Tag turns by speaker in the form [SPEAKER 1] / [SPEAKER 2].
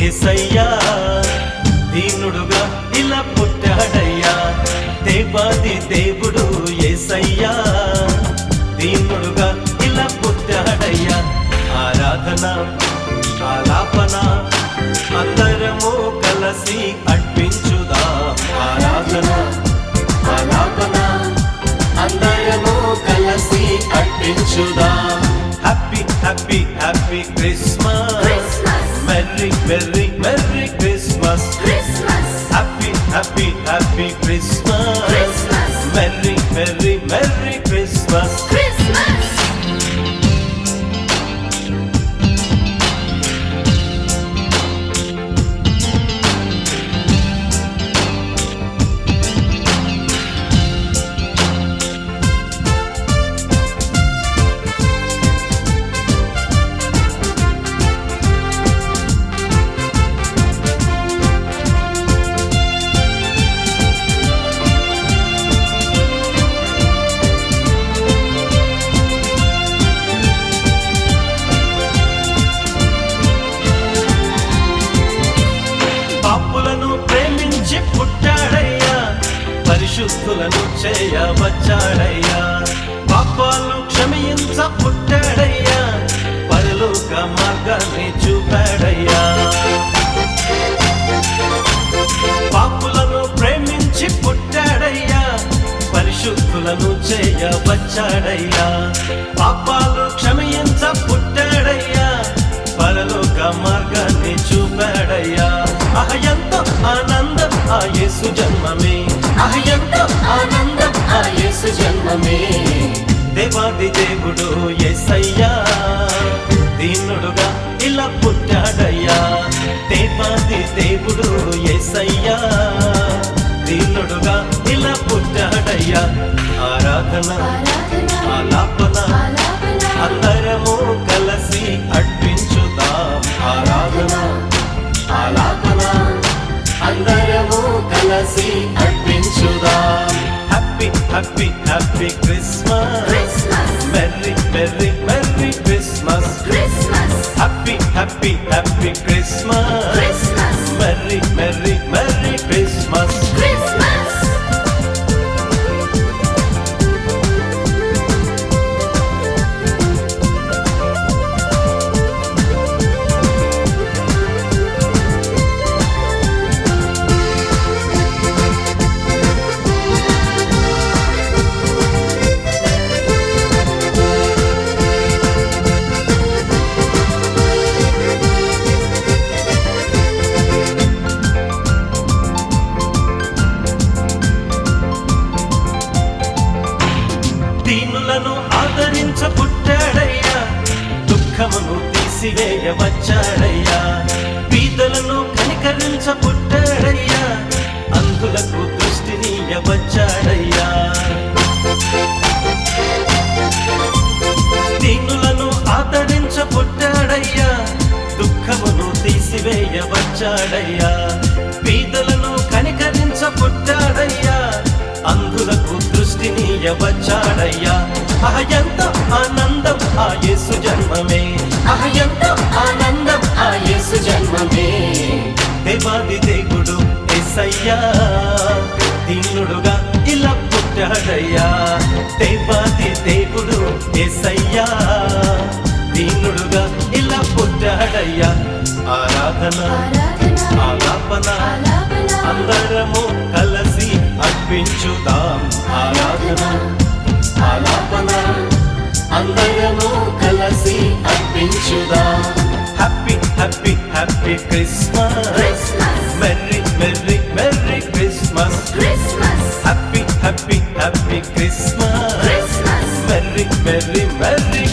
[SPEAKER 1] యేసయ్యా దీనుడుగా ఇలా పుట్టాడయ్యా దేవాది దేవుడు యేసయ్యా దీనుడుగా ఇలా పుట్టాడయ్యా ఆరాధన ఆలాపన అందరము కలిసి అర్పించుదాం ఆరాధన ఆలాపన అందరము కలిసి అర్పించుదాం happy happy happy Christmas merry merry merry Christmas happy happy happy Christmas merry merry merry Christmas పుట్టాడయ్యా పరిశుద్ధులను చేయవచ్చాడయ్యా పాపాలు క్షమించ పుట్టాడయ్యా పరలోక మార్గాన్ని చూపాడయ్యా పాపులను ప్రేమించి పుట్టాడయ్యా పరిశుద్ధులను చేయవచ్చాడయ్యా పాపాలు క్షమించ పుట్టాడయ్యా పరలోక మార్గాన్ని చూపాడయ్యా ఎంతో ఆనందం ఆ యేసు జన్మమే ఎంతో ఆనందం ఆ యేసు జన్మమే దేవాది దేవుడు యేసయ్యా దీనుడుగా ఇలా పుట్టాడయ్యా దేవాది దేవుడు యేసయ్యా దీనుడుగా ఇలా పుట్టాడయ్యా ఆరాధన ఆలాపన అందరము కలిసి అర్పించుదాం ఆరాధన ఆలాపన అందరము కలిసి అర్పించుదాం happy happy happy Christmas merry merry merry Christmas happy happy happy Christmas merry merry merry Christmas దీనులను ఆదరించ పుట్టాడయ్యా దుఃఖమును తీసివేయవచ్చాడయ్యా బీదలను కనికరించ పుట్టాడయ్యా అంధులకు దృష్టినియవచ్చాడయ్యా దీనులను ఆదరించ పుట్టాడయ్యా దుఃఖమును తీసివేయవచ్చాడయ్యా బీదలను కనికరించ పుట్టాడయ్యా అంధులకు దృష్టినియవచ్చాడయ్యా ఎంతో ఆనందం ఆ యేసు జన్మమే ఎంతో ఆనందం ఆ యేసు జన్మమే దేవాది దేవుడు యేసయ్యా దీనుడుగా ఇలా పుట్టాడయ్యా దేవాది దేవుడు యేసయ్యా దీనుడుగా ఇలా పుట్టాడయ్యా ఆరాధన ఆలాపన అందరము కలిసి అర్పించుదాం ఆరాధన ఆలాపన అందరము కలిసి అర్పించుదాం happy happy happy Christmas merry merry merry Christmas happy happy happy Christmas merry merry merry